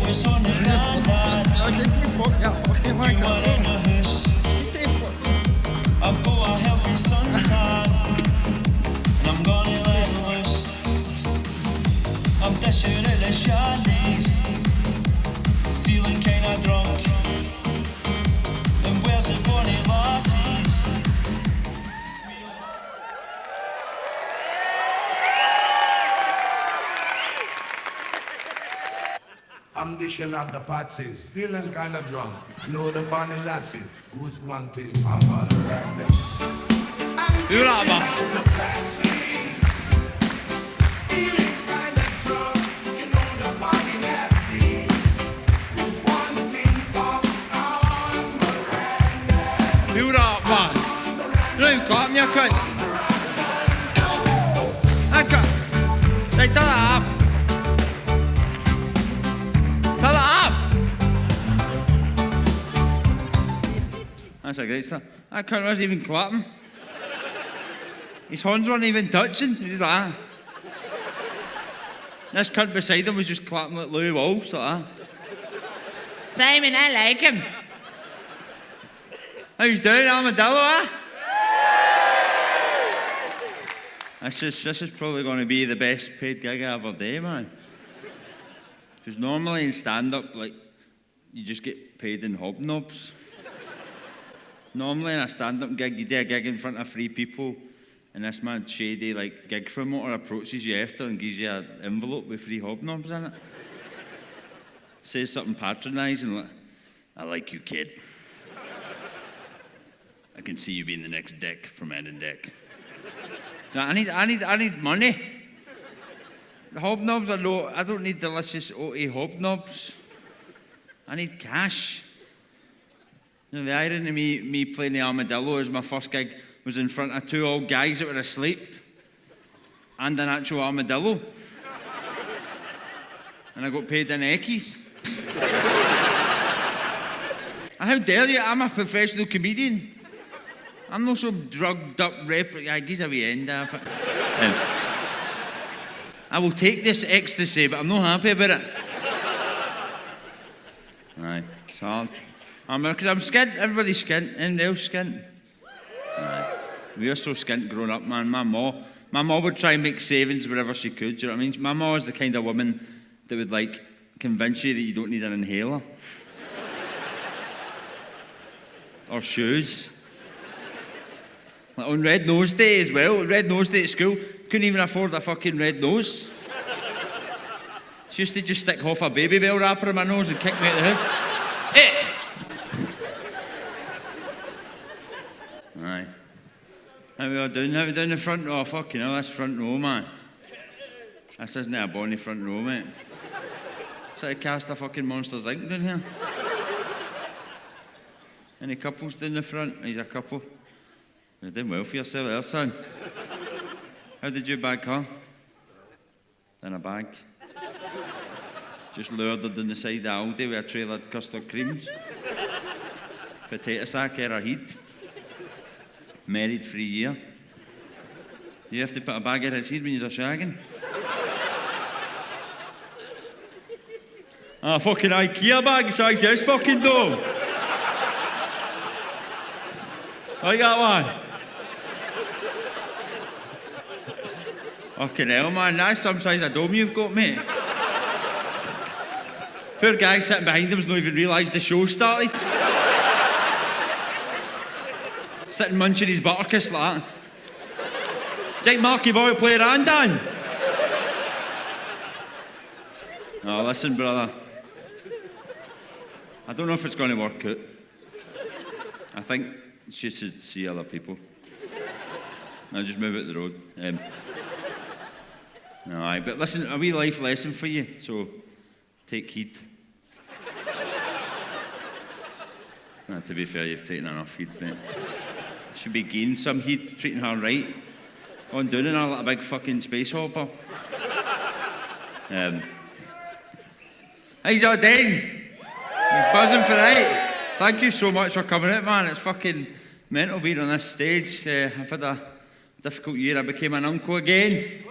Get the fuck out, fucking like that. Get the fuck. I've got a healthy suntan, and I'm gonna let loose. I'm dishing at the shandies, feeling kinda drunk. And where's the bonny lassies? I'm dishing out the parties, feeling kinda drunk. Know the bonny lasses, who's wanting I'm gonna rap them. Hur Abba? Hur Abba? Nu kom jag kan. Jag kan. Nej, ta det av. Ta det av. That's a great start. That cunt wasn't even clapping. His horns weren't even touching. He was like that. This cunt beside him was just clapping like Louis Walsh, like that. Simon, I like him. How's doing, armadillo, eh? This is probably going to be the best paid gig I ever do, man. Because normally in stand-up, like, you just get paid in hobnobs. Normally in a stand-up gig, you do a gig in front of 3 people, and this man shady, like, gig promoter approaches you after and gives you an envelope with 3 hobnobs in it. Says something patronising, like, I like you, kid. I can see you being the next Dick from Ed and Dick. I need money. The hobnobs are no, I don't need delicious oaty hobnobs. I need cash. You know, the irony of me playing the armadillo as my first gig was in front of 2 old guys that were asleep and an actual armadillo. And I got paid in eckies. How dare you? I'm a professional comedian. I'm not some drugged up I give a wee end of it. I will take this ecstasy, but I'm not happy about it. Aye, it's hard. Because I'm skint, everybody's skint, anybody else skint? Aye. We were so skint growing up, man. My ma would try and make savings wherever she could, do you know what I mean? My ma was the kind of woman that would, like, convince you that you don't need an inhaler. Or shoes. Like on Red Nose Day as well, Red Nose Day at school, couldn't even afford a fucking red nose. She used to just stick half a baby bell wrapper in my nose and kick me out the hood. Aye. How we down the front row? Oh, fucking hell, that's front row, man. This isn't a bonny front row, mate. It's like a cast of fucking Monsters Inc. down here. Any couples down the front? He's a couple. You're doing well for yourself there, son. How did you bag her? In a bag. Just lured her down the side of Aldi with a trail of custard creams. Potato sack or a heat. Married for a year. Do you have to put a bag in his head when you're shagging? Ah, fucking IKEA bag size this fucking dome. Like that one. Fucking hell, man, that's some size of dome you've got, mate. Poor guy sitting behind him's not even realised the show started. Sitting munching his butterkiss like that. Jake Marky Boy play Randan. Oh, listen, brother. I don't know if it's going to work out. I think she should see other people. Now just move out the road. No, aye, but listen, a wee life lesson for you, so take heed. Nah, to be fair, you've taken enough heed, mate. Should be gaining some heed, treating her right. On doing her like a big fucking space hopper. How's all doing? He's buzzing for night. Thank you so much for coming out, man. It's fucking mental being on this stage. I've had a difficult year. I became an uncle again.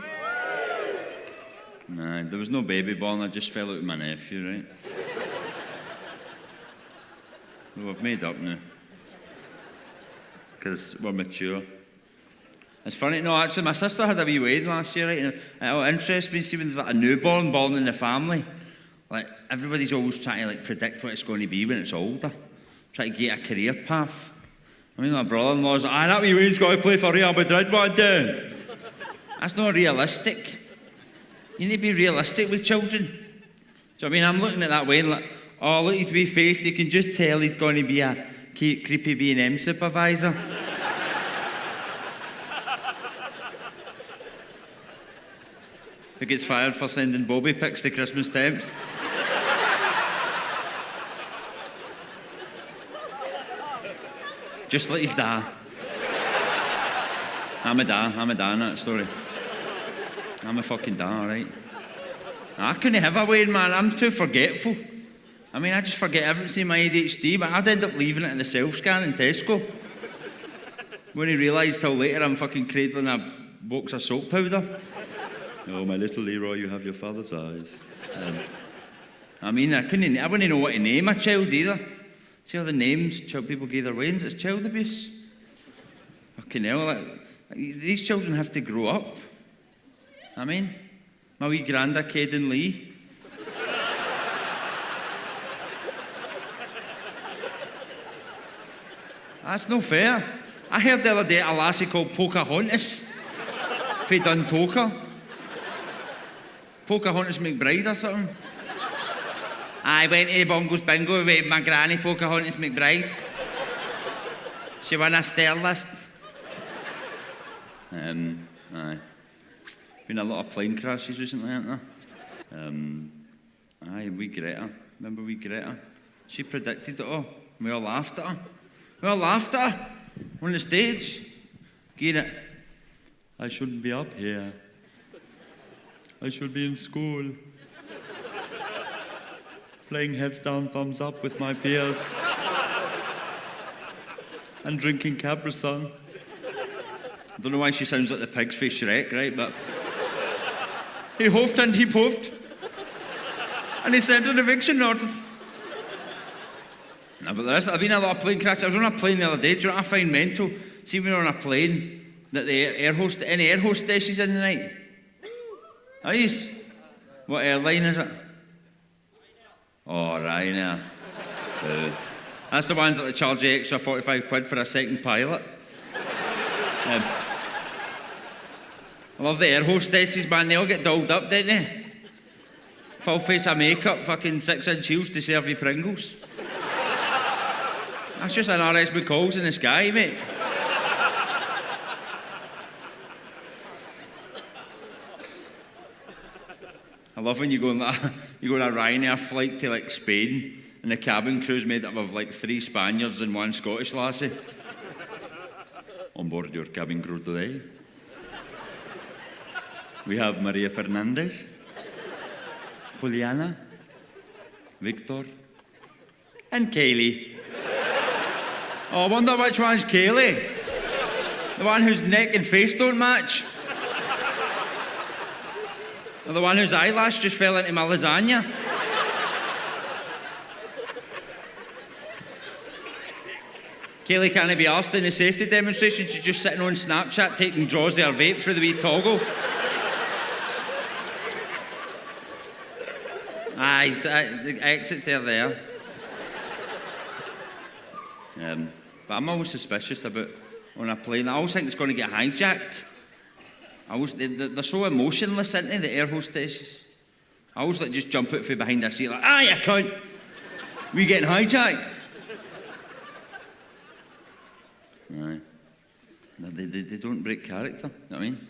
Nah, there was no baby born, I just fell out with my nephew, right? Well, we've made up now. Because we're mature. It's funny, no, actually, my sister had a wee wedding last year, right? And it interests me, see when there's like a newborn born in the family, like everybody's always trying to like predict what it's going to be when it's older, trying to get a career path. I mean, my brother-in-law's like, that wee wean's got to play for Real Madrid one day. That's not realistic. You need to be realistic with children. So I mean, I'm looking at that way and like, oh, look, he's wee Faith, you can just tell he's going to be a creepy B&M supervisor. Who gets fired for sending Bobby pics to Christmas temps. Just like his dad. I'm a dad in that story. I'm a fucking dad, alright? I couldn't have a wedding, man. I'm too forgetful. I mean, I just forget everything, see my ADHD, but I'd end up leaving it in the self-scan in Tesco. When he realised till later I'm fucking cradling a box of soap powder. Oh, my little Leroy, you have your father's eyes. I mean, I wouldn't know what to name a child either. See all the names people give their weddings? It's child abuse. Fucking hell, these children have to grow up. I mean, my wee granda, Caden Lee. That's no fair. I heard the other day a lassie called Pocahontas from Duntoka. Pocahontas McBride or something. I went to the Bongos Bingo with my granny Pocahontas McBride. She won a stair lift. Aye. Been a lot of plane crashes recently, haven't there? Aye, wee Greta. Remember wee Greta? She predicted it all. We all laughed at her. On the stage. Get it. I shouldn't be up here. I should be in school. Playing heads down, thumbs up with my peers. And drinking Capri Sun. I don't know why she sounds like the pigs for Shrek, right? But he huffed and he puffed. And he sent an eviction notice. No, but I've been a lot of plane crashes. I was on a plane the other day. Do you know what I find mental? See when you're on a plane, that the any air hostesses in the night? Are you? What airline is it? Oh, Ryanair. That's the ones that charge you extra 45 quid for a second pilot. I love the air hostesses, man. They all get dolled up, don't they? Full face of makeup, fucking 6-inch heels to serve you Pringles. That's just an RS McCall's in the sky, mate. I love when you go on a Ryanair flight to like Spain and the cabin crew's made up of like 3 Spaniards and 1 Scottish lassie. On board your cabin crew today, we have Maria Fernandez, Juliana, Victor, and Kaylee. Oh, I wonder which one's Kaylee. The one whose neck and face don't match. Or the one whose eyelash just fell into my lasagna. Kaylee can't be arsed in the safety demonstration. She's just sitting on Snapchat taking draws of her vape through the wee toggle. Aye, the exit there. But I'm always suspicious about on a plane. I always think it's going to get hijacked. They're so emotionless, aren't they, the air hostesses? I always like just jump out from behind their seat like, you cunt! We getting hijacked? Aye. They don't break character, you know what I mean?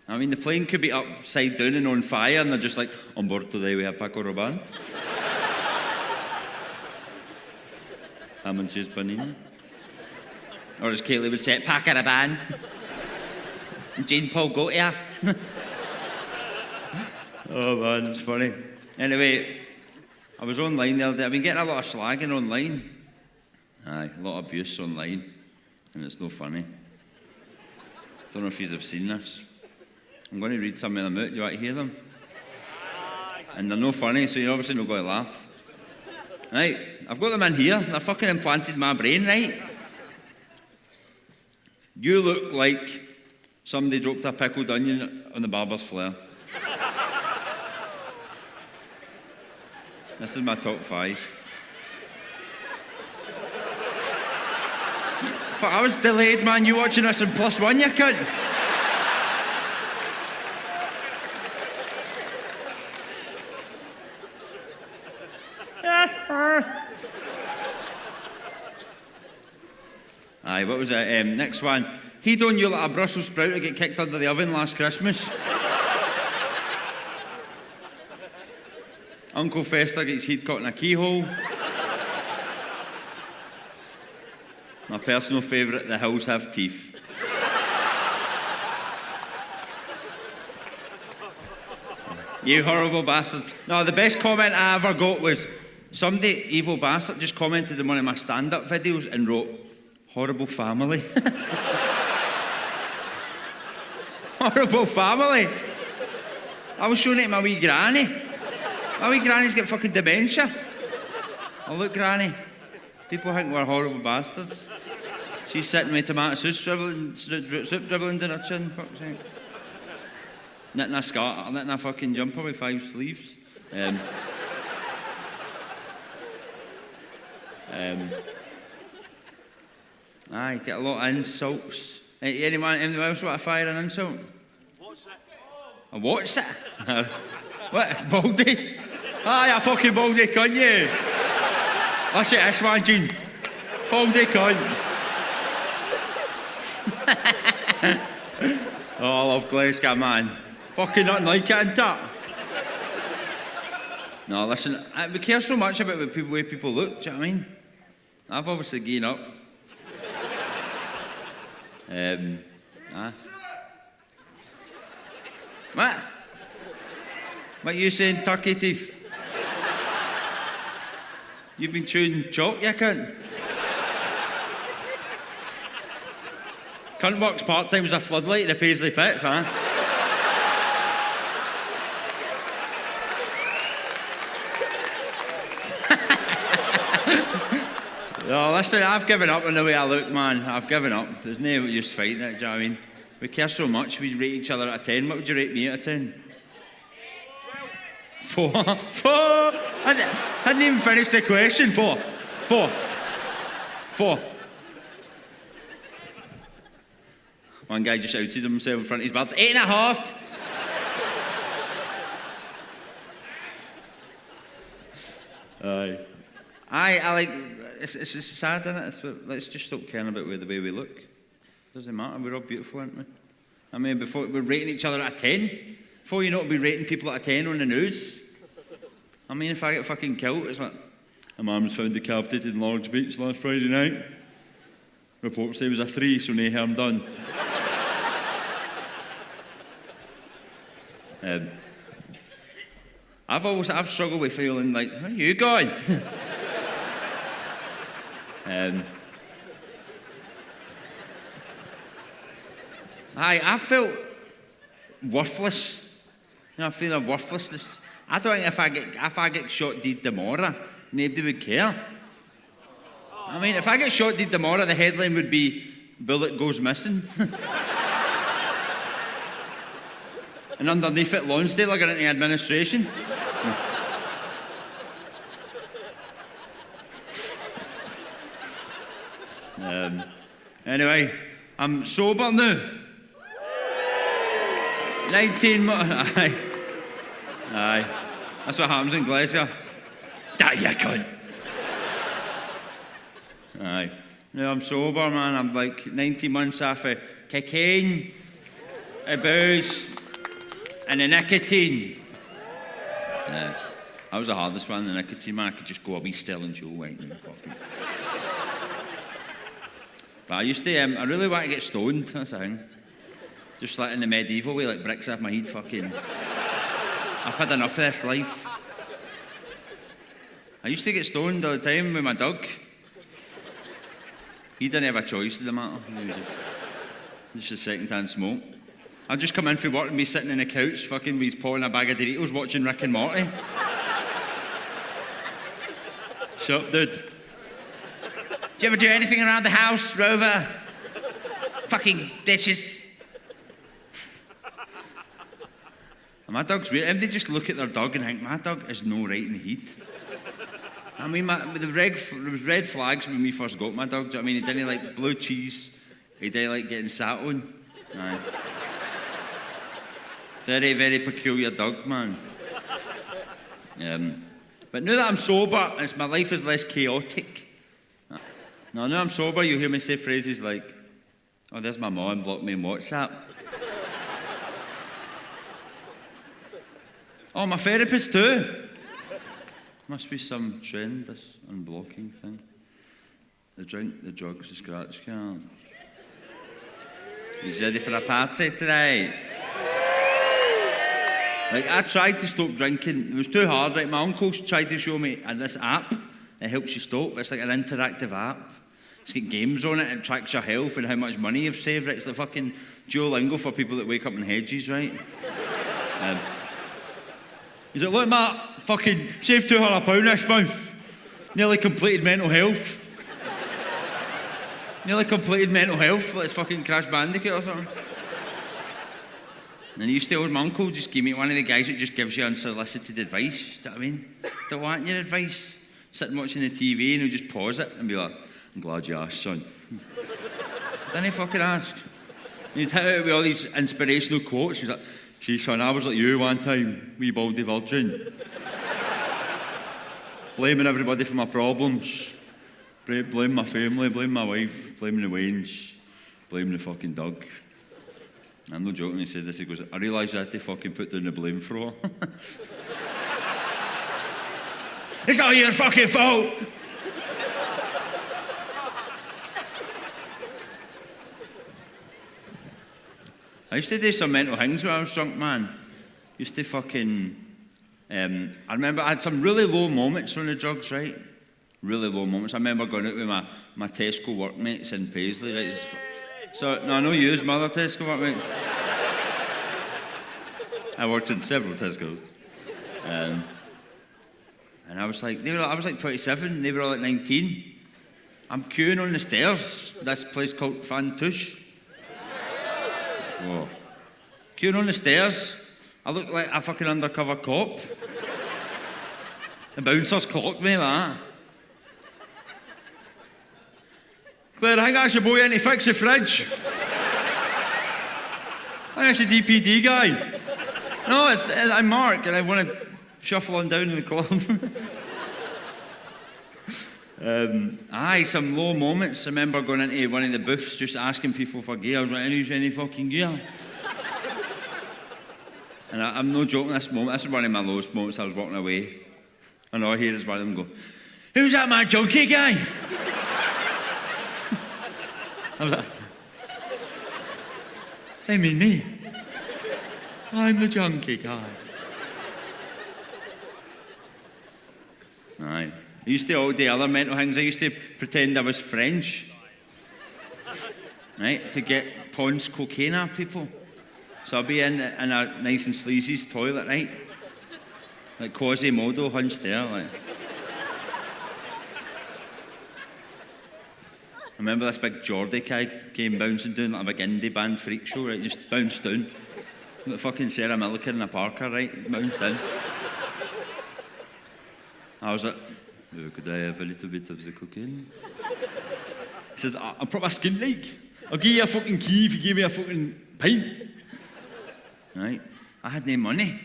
I mean, the plane could be upside down and on fire, and they're just like, on board today we have Paco Rabanne. Ham and cheese panini. Or as Kaylee would say, Paco Rabanne. And Jane Paul Gaultier. Oh man, it's funny. Anyway, I was online the other day. I've been getting a lot of slagging online. Aye, a lot of abuse online. And it's no funny. Don't know if you have seen this. I'm going to read some of them out. Do you want to hear them? And they're no funny, so you're obviously not going to laugh. Right, I've got them in here. They're fucking implanted in my brain, right? You look like somebody dropped a pickled onion on the barber's flare. This is my top 5. Fuck, I was delayed, man. You watching this in +1, you cunt. Aye, what was it? Next one. He done you like a Brussels sprout to get kicked under the oven last Christmas. Uncle Fester gets his head caught in a keyhole. My personal favourite, the hills have teeth. You horrible bastard. No, the best comment I ever got was somebody, evil bastard, just commented on one of my stand-up videos and wrote, "Horrible family." Horrible family. I was showing it to my wee granny. My wee granny's got fucking dementia. Oh, look, granny. People think we're horrible bastards. She's sitting with tomato soup dribbling down her chin, fuck's sake. Knitting a skirt, knitting a fucking jumper with 5 sleeves. Aye, get a lot of insults. Anyone else want to fire an insult? What's it? A what's it? What? Baldy? Aye, a fucking baldy cunt, you. That's it, this one, Gene. Baldy cunt. Oh, I love Glasgow, man. Fucking nothing like it, innit? No, listen, we care so much about the way people look, do you know what I mean? I've obviously given up. What? What you saying, turkey teeth? You've been chewing chalk, you cunt? Cunt works part-time as a floodlight in the Paisley Pits, huh? No, listen, I've given up on the way I look, man. I've given up. There's no use fighting it, do you know what I mean? We care so much, we rate each other out of 10. What would you rate me out of 10? 4. 4? I hadn't even finished the question. 4. 4. One guy just outed himself in front of his bird. 8.5. Aye. I like, it's sad, isn't it? Let's just stop caring about the way we look. Doesn't matter, we're all beautiful, aren't we? I mean, before we're rating each other out of 10, before you know to be rating people out of 10 on the news. I mean, if I get fucking killed, it's like, a man was found decapitated in Lord's Beach last Friday night. Reports say it was a 3, so no harm done. I've struggled with feeling like, where are you going? I felt worthless. You know, I feel worthlessness. I don't think if I get shot dead tomorrow, nobody would care. I mean, if I get shot dead tomorrow, the headline would be, "Bullet goes missing." And underneath it, Lonsdale are getting into administration. Anyway, I'm sober now. 19 months. Aye. That's what happens in Glasgow. That you cunt. Aye. No, I'm sober, man. I'm like 19 months off of cocaine, a booze, and the nicotine. Yes. That was the hardest one, the nicotine, man. I could just go a wee still and chill right now. But I used to, I really want to get stoned, that's the thing. Just like in the medieval way, like bricks off my head, fucking. I've had enough of this life. I used to get stoned all the time with my dog. He didn't have a choice in the matter. He was just a second-hand smoke. I'll just come in for work and be sitting on the couch, fucking with his paw in a bag of Doritos, watching Rick and Morty. Shut up, dude. Do you ever do anything around the house, Rover? Fucking dishes. And my dog's weird. And they just look at their dog and think, my dog is no right in the heat. I mean, there was red flags when we first got my dog. I mean, he didn't like blue cheese. He didn't like getting sat on. Aye. Very, very peculiar dog, man. But now that I'm sober, my life is less chaotic. Now I'm sober, you hear me say phrases like, oh, there's my mom, blocked me on WhatsApp. Oh, my therapist too. Must be some trend, this unblocking thing. The drink, the drugs, the scratch cards. He's ready for a party tonight. Like, I tried to stop drinking. It was too hard, right? My uncle's tried to show me this app. It helps you stop. It's like an interactive app. It's got games on it. It tracks your health and how much money you've saved. Right? It's like fucking Duolingo for people that wake up in hedges, right? He's like, look, Matt, fucking saved £200 this month. Nearly completed mental health. Nearly completed mental health. Like it's fucking Crash Bandicoot or something. And he used to old my uncle just gave me one of the guys that just gives you unsolicited advice. Do you know what I mean? Don't want your advice. Sitting watching the TV and he'll just pause it and be like, I'm glad you asked, son. Didn't he fucking ask? And he'd hit out with all these inspirational quotes. He's like, see, son, I was like you one time, wee baldy virgin. Blaming everybody for my problems. Blame my family, blame my wife, blaming the Waynes, blaming the fucking dog. I'm not joking, he said this, he goes, I realised I had to fucking put down the blame thrower. It's all your fucking fault! I used to do some mental things when I was drunk, man. Used to fucking, I remember I had some really low moments on the drugs, right? Really low moments. I remember going out with my Tesco workmates in Paisley, right? So, no, I know you as my other Tesco workmates. I worked in several Tesco's. And I was like, I was like 27, they were all like 19. I'm queuing on the stairs, this place called Fantouche. Whoa. Queuing on the stairs, I look like a fucking undercover cop. The bouncers clocked me like that. Claire, I think that's your boy in to fix the fridge. I think that's the DPD guy. No, I'm Mark and I want to shuffle on down in the club. Some low moments. I remember going into one of the booths just asking people for gear. I was like, any fucking gear? And I'm not joking this moment. This is one of my lowest moments. I was walking away. And all I hear is one of them go, who's that mad junkie guy? I was like, I mean me. I'm the junkie guy. Aye. I used to all the other mental things. I used to pretend I was French. Right? To get tons cocaine out of people. So I'd be in a nice and sleazy toilet, right? Like Quasimodo hunched there, like. I remember this big Geordie guy came bouncing down like a big indie band freak show, right? Just bounced down. Like fucking Sarah Milliken and a Parker, right? Bounced in. I was like, oh, could I have a little bit of the cocaine? He says, I'm proper skin like. I'll give you a fucking key if you give me a fucking pint. Right? I had no money.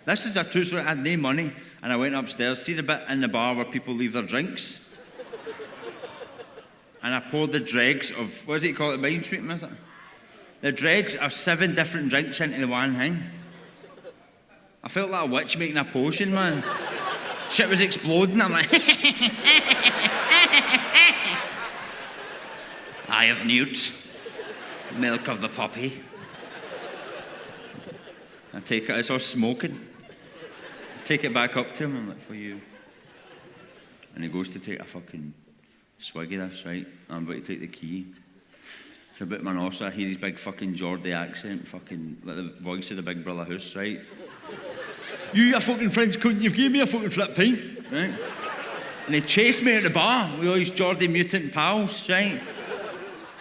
This is a true story. I had no money. And I went upstairs, see the bit in the bar where people leave their drinks? And I poured the dregs of, what is it called, mind sweeping, is it? The dregs of 7 different drinks into the one thing. I felt like a witch making a potion, man. Shit was exploding. I'm like, I have newt, milk of the puppy. I take it, it's all smoking. I take it back up to him, I'm like, for you. And he goes to take a fucking swig of this, right? I'm about to take the key. So about my nostril, I hear his big fucking Geordie accent, fucking like the voice of the Big Brother house, right? You fucking French cunt, you've given me a fucking flip pint, right? And he chased me at the bar with all his Geordie mutant pals, right?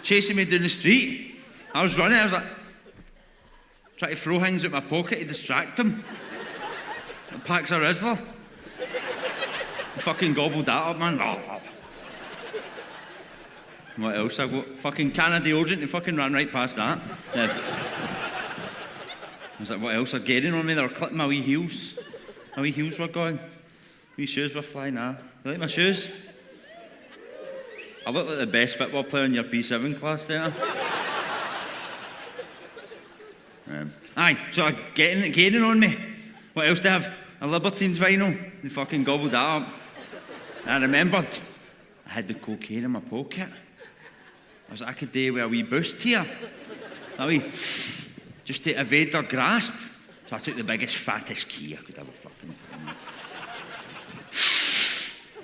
Chasing me down the street. I was running, I was like, trying to throw things at my pocket to distract him. Packs of Rizzler. I fucking gobbled that up, man. What else I got? Fucking Canada deodorant, they fucking ran right past that. I was like, what else are getting on me? They were clipping my wee heels. My wee heels were going. Wee shoes were flying. You like my shoes? I look like the best football player in your P7 class there. So getting on me. What else do I have? A Libertines vinyl. They fucking gobbled that up. And I remembered I had the cocaine in my pocket. I was like, I could do with a wee boost here. A wee, just to evade their grasp. So I took the biggest, fattest key I could ever fucking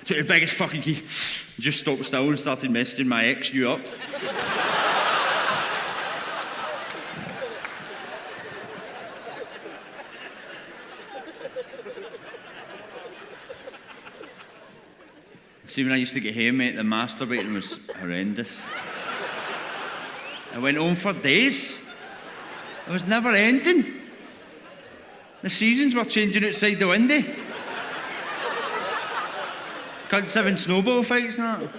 took the biggest fucking key. Just stopped still and started messaging my ex, you up? See, when I used to get home, mate, the masturbating was horrendous. I went home for days. It was never ending. The seasons were changing outside the window. Cunts having snowball fights and that.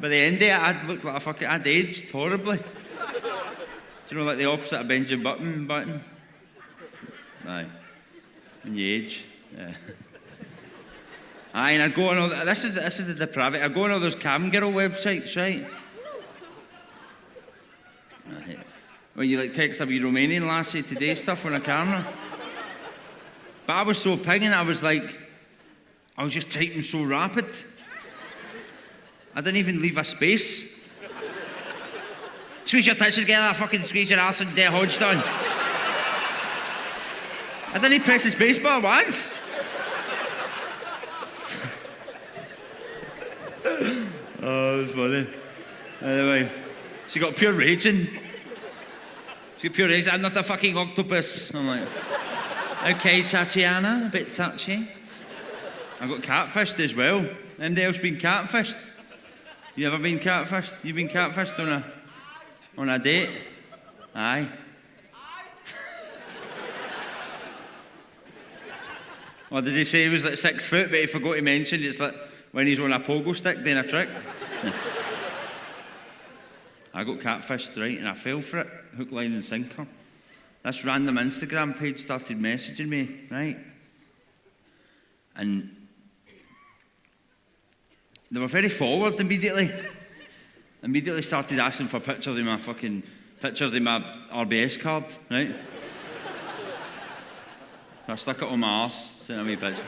By the end of it, I'd looked like I'd aged horribly. Do you know, like the opposite of Benjamin Button? Aye. When you age, yeah. Aye, and I'd go on all this is the depravity. I'd go on all those cam girl websites, right? Well, you like text a wee Romanian lassie today stuff on a camera. But I was so pinging, I was just typing so rapid. I didn't even leave a space. Squeeze your tits together, fucking squeeze your arse and get Hodgson. I didn't press the space bar once. Oh, it was funny. Anyway, she got pure raging. I'm not a fucking octopus. I'm like, okay, Tatiana, a bit touchy. I got catfished as well. Anybody else been catfished? You ever been catfished? You been catfished on a date? Aye. Or did he say he was like 6 foot, but he forgot to mention it's like when he's on a pogo stick doing a trick? I got catfished, right, and I fell for it, hook, line and sinker. This random Instagram page started messaging me, right? And they were very forward immediately. Immediately started asking for pictures of my RBS card, right? I stuck it on my arse, sent a wee picture.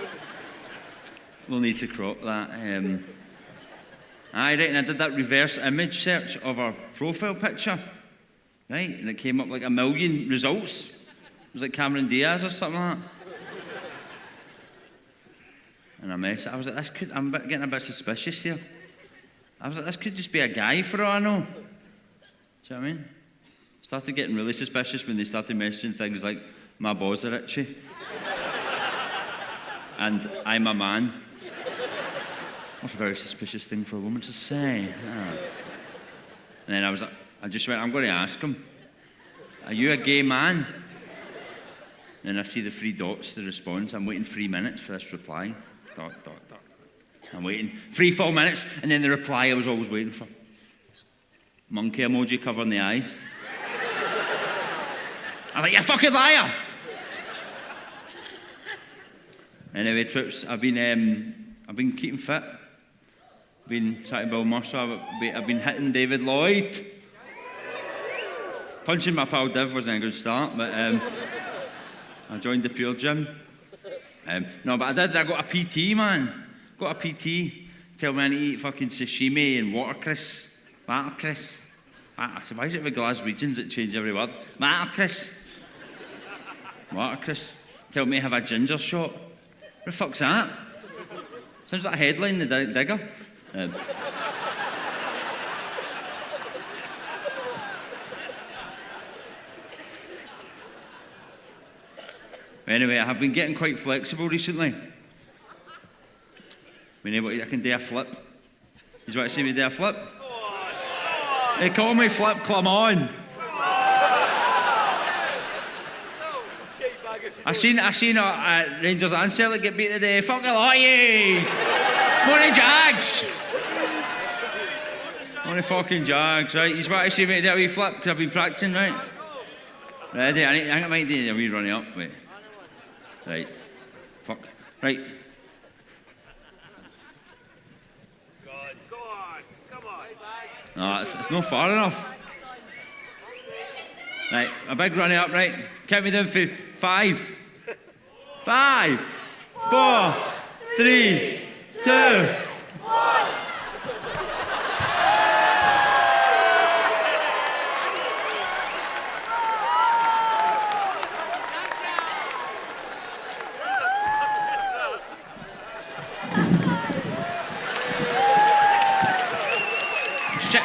We'll need to crop that. Aye, right, and I did that reverse image search of our profile picture, right? And it came up like 1 million results. It was like Cameron Diaz or something like that. And I was like, I'm getting a bit suspicious here. I was like, this could just be a guy for all I know. Do you know what I mean? Started getting really suspicious when they started messaging things like, my balls are itchy. And I'm a man. That's a very suspicious thing for a woman to say. Yeah. And then I just went, I'm going to ask him, are you a gay man? And I see the 3 dots, the response. I'm waiting 3 minutes for this reply. ... I'm waiting 3 full minutes, and then the reply I was always waiting for. Monkey emoji covering the eyes. I'm like, you fucking liar! Anyway, trips, I've been keeping fit. Been trying to build muscle. I've been hitting David Lloyd. Punching my pal Div wasn't a good start, but I joined the Pure Gym. No, but I got a PT, man. Got a PT. Tell me I need to eat fucking sashimi and watercress. Watercress. Why is it with Glaswegians that change every word? Watercress. Watercress. Tell me I have a ginger shot. What the fuck's that? Sounds like a headline in the Digger. Anyway, I have been getting quite flexible recently. I can do a flip. You want to see me do a flip? They call me Flip Clement. I seen Rangers and Celtic get beat today. Fuck a lot of you! Money Jags! Money fucking Jags, right? You want to see me do a wee flip? Because I've been practicing, right? Ready? I think I might do a wee running up, wait. Right. Fuck. Right. Go on, come on. No, it's not far enough. Right, a big running up, right? Count me down for 5. 5, 4, 3, 2. Shit.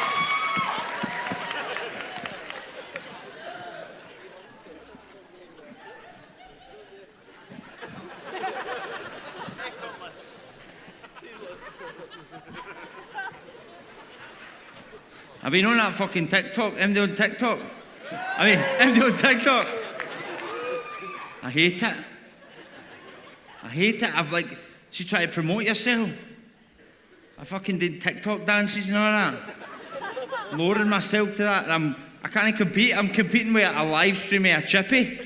I've been on that fucking TikTok. MD on TikTok. MD on TikTok. I hate it. She tried to promote yourself. I fucking did TikTok dances and all that. Lowering myself to that. I can't compete. I'm competing with a live stream of a chippy.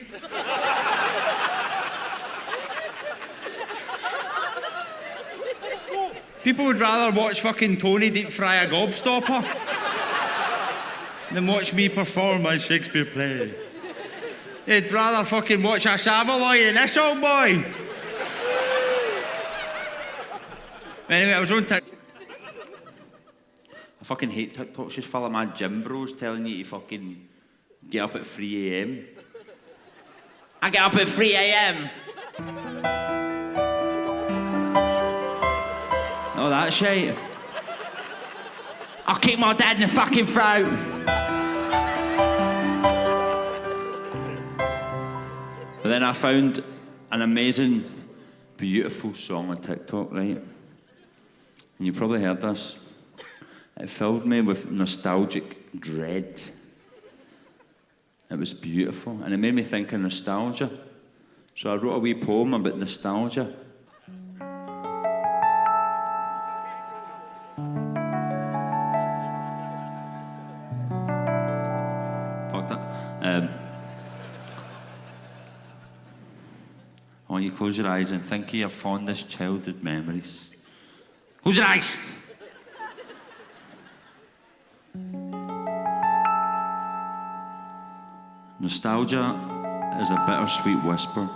People would rather watch fucking Tony deep fry a gobstopper than watch me perform my Shakespeare play. They'd rather fucking watch a Savaloy than this old boy. Anyway, I was on TikTok. I fucking hate TikToks just full of my gym bros telling you to fucking get up at 3 a.m. I get up at 3 a.m. Oh, that shit. I'll kick my dad in the fucking throat. But then I found an amazing, beautiful song on TikTok, right? And you probably heard this. It filled me with nostalgic dread. It was beautiful, and it made me think of nostalgia. So I wrote a wee poem about nostalgia. Fuck that. I want you to close your eyes and think of your fondest childhood memories. Close your eyes! Nostalgia is a bittersweet whisper.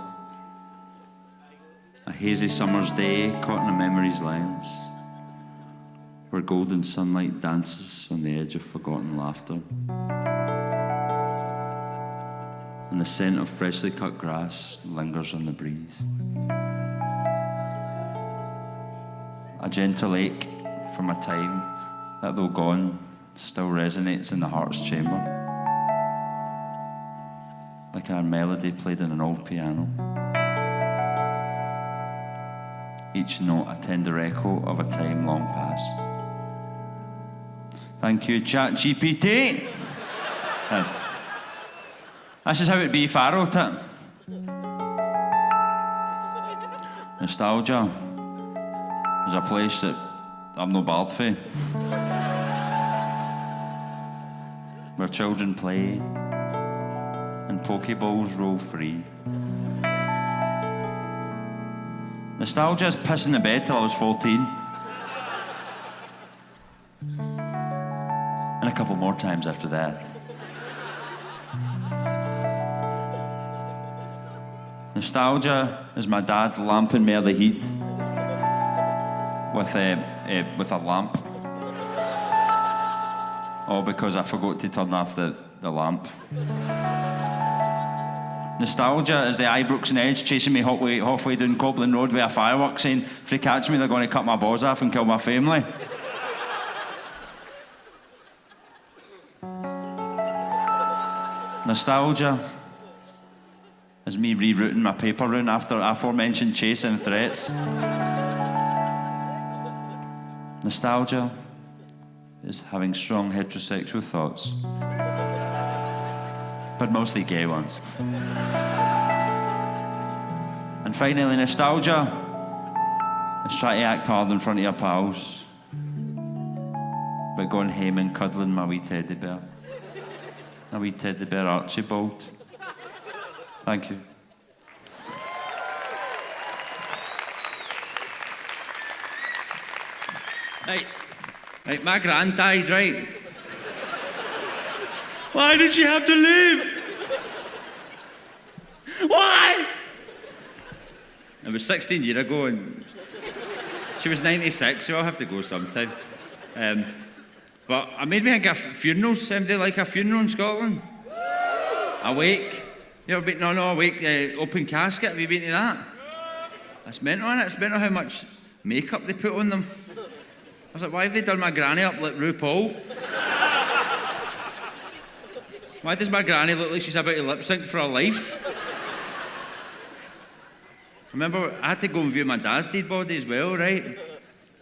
A hazy summer's day caught in a memory's lens, where golden sunlight dances on the edge of forgotten laughter. And the scent of freshly cut grass lingers on the breeze. A gentle ache from a time that, though gone, still resonates in the heart's chamber. Like a melody played on an old piano. Each note a tender echo of a time long past. Thank you, ChatGPT. This is how it'd be if I wrote it. Nostalgia is a place that I'm no bad for. Where children play and Pokeballs roll free. Nostalgia is pissing the bed till I was 14. And a couple more times after that. Nostalgia is my dad lamping me of the heat with a lamp. All because I forgot to turn off the lamp. Nostalgia is the Ibrox and Edge chasing me halfway down Cobblin Road with a firework saying, if they catch me, they're going to cut my balls off and kill my family. Nostalgia is me rerouting my paper route after aforementioned chase and threats. Nostalgia is having strong heterosexual thoughts, but mostly gay ones. And finally, nostalgia is trying to act hard in front of your pals, but going home and cuddling my wee teddy bear. My wee teddy bear Archibald. Thank you. Right, my gran died, right? Why did she have to live? Why? It was 16 years ago and she was 96, so I'll have to go sometime. But I made me think of funerals. Anybody like a funeral in Scotland? A wake. You ever been? No, a wake, open casket. Have you been to that? That's mental, isn't it? It's mental how much makeup they put on them. I was like, why have they done my granny up like RuPaul? Why does my granny look like she's about to lip sync for her life? I remember I had to go and view my dad's dead body as well, right?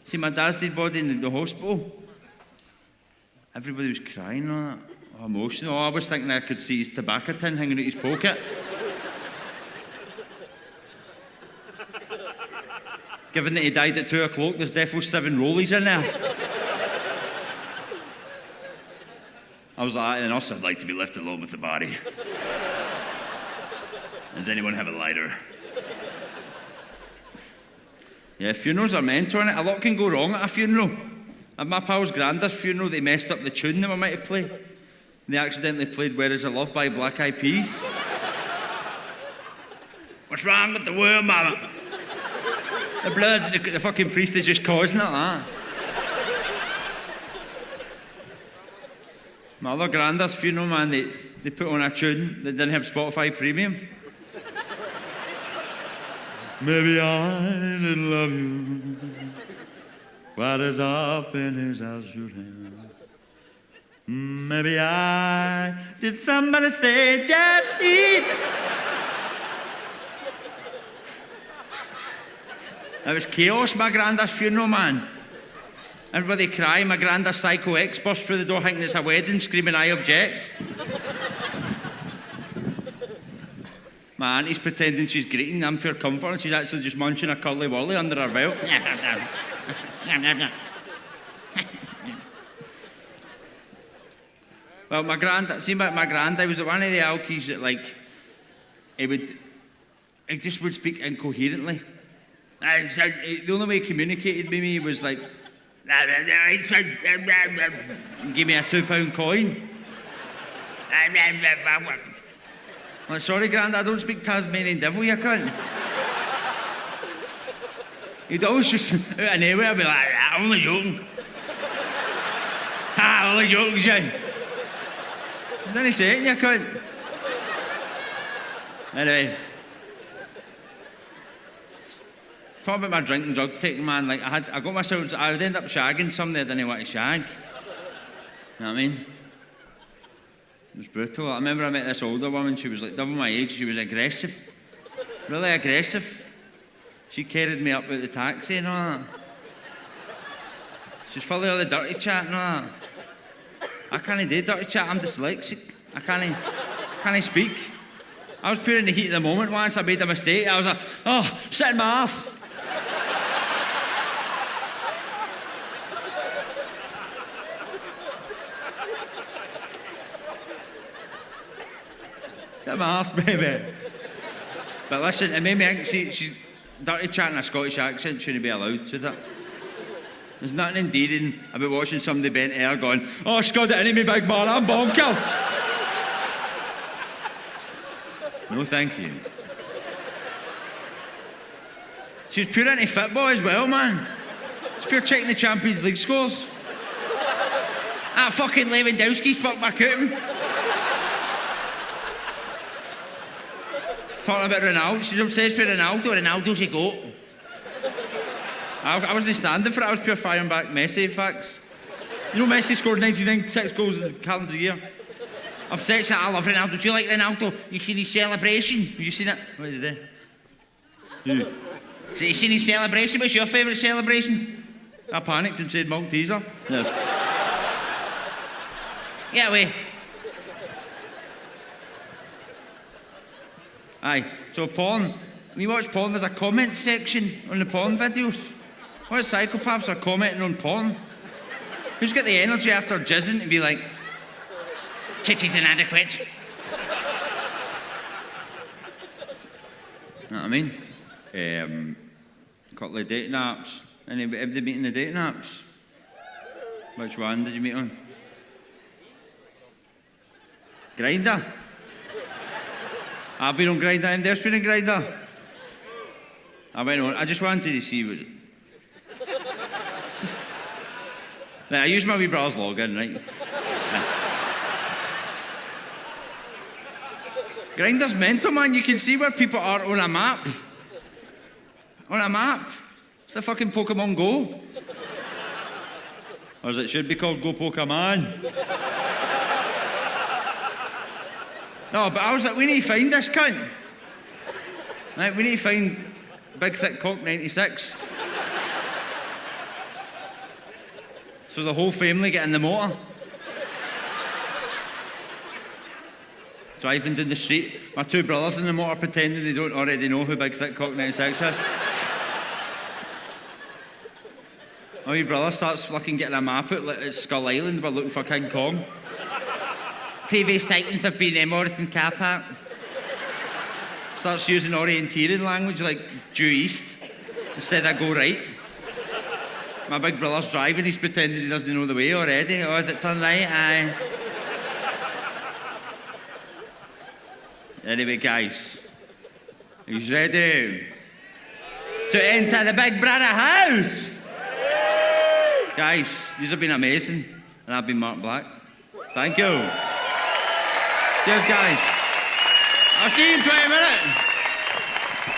See my dad's dead body in the hospital. Everybody was crying on that. Oh, emotional. I was thinking I could see his tobacco tin hanging out his pocket. Given that he died at 2 o'clock, there's definitely 7 rollies in there. I was like, and also I'd like to be left alone with the body. Does anyone have a lighter? Yeah, funerals are mental, innit? A lot can go wrong at a funeral. At my pal's granddad's funeral, they messed up the tune they were meant to play. They accidentally played Where Is the Love by Black Eyed Peas. What's wrong with the world, mama? The bloods, the fucking priest is just causing it, that. My other granddad's funeral, man, they put on a tune that didn't have Spotify Premium. Maybe I didn't love you quite as often as I should have. Maybe I did somebody say just eat. It was chaos, my granddad's funeral, man. Everybody crying, my granddad's psycho ex burst through the door thinking it's a wedding, screaming, I object. My auntie's pretending she's greeting, I'm pure comfort, and she's actually just munching a curly wurly under her belt. Well, my granddad was one of the alkies that, like, he just would speak incoherently. The only way he communicated with me was like, give me a £2 coin. I'm like, sorry, Grandad, I don't speak Tasmanian devil, you cunt. He'd always just, out of nowhere, be like, I'm only joking. I'm only joking, Shane. Then he said it, you cunt. Anyway. Talking about my drinking, drug taking, man, like I got myself, I would end up shagging somebody I didn't want to shag. You know what I mean? It was brutal. I remember I met this older woman, she was like double my age, she was aggressive. Really aggressive. She carried me up with the taxi and all that. She's full of all the dirty chat and all that. I can't do dirty chat, I'm dyslexic. I can't speak. I was pure in the heat of the moment once, I made a mistake. I was like, oh, sit in my arse. Sit in my arse, baby. But listen, it made me think, see, she's dirty chatting a Scottish accent shouldn't be allowed, should it? There's nothing endearing about watching somebody bent air going, oh, Scott, the enemy, big man, I'm bonkers. No, thank you. She was pure into football as well, man. She's pure checking the Champions League scores. Ah, fucking Lewandowski's fucked my cooting. Talking about Ronaldo. She's obsessed with Ronaldo. Ronaldo's a goat. I wasn't standing for it. I was pure firing back Messi facts. You know Messi scored 99 goals in the calendar year? Upsets that I love Ronaldo. Do you like Ronaldo? You seen his celebration? Have you seen it? What is it? Who? So you seen his celebration? What's your favourite celebration? I panicked and said Malteser. No. Get away. Aye, so porn. When you watch porn, there's a comment section on the porn videos. What psychopaths are commenting on porn? Who's got the energy after jizzing to be like, titties inadequate? You know what I mean? A couple of dating apps. Everybody meeting the dating apps? Which one did you meet on? Grindr? I've been on Grindr, and there's been on Grindr. I went on, I just wanted to see what... I used my wee brother's login, right? Grindr's mental, man. You can see where people are on a map. On a map. It's the fucking Pokemon Go. Or as it should be called, Go Pokemon. No, but I was like, we need to find this cunt. Right, we need to find Big Thick Cock 96. So the whole family get in the motor. Driving down the street. My two brothers in the motor pretending they don't already know who Big Thick Cock 96 is. My wee brother starts fucking getting a map out like it's Skull Island, we're looking for King Kong. Previous titans have been Morrison car park. Starts using orienteering language like due east instead of go right. My big brother's driving, he's pretending he doesn't know the way already. Oh, did it turn right? Aye. Anyway, guys, he's ready to enter the Big Brother house. Guys, these have been amazing, and I've been Mark Black. Thank you. Cheers, guys. I'll see you in 20 minutes.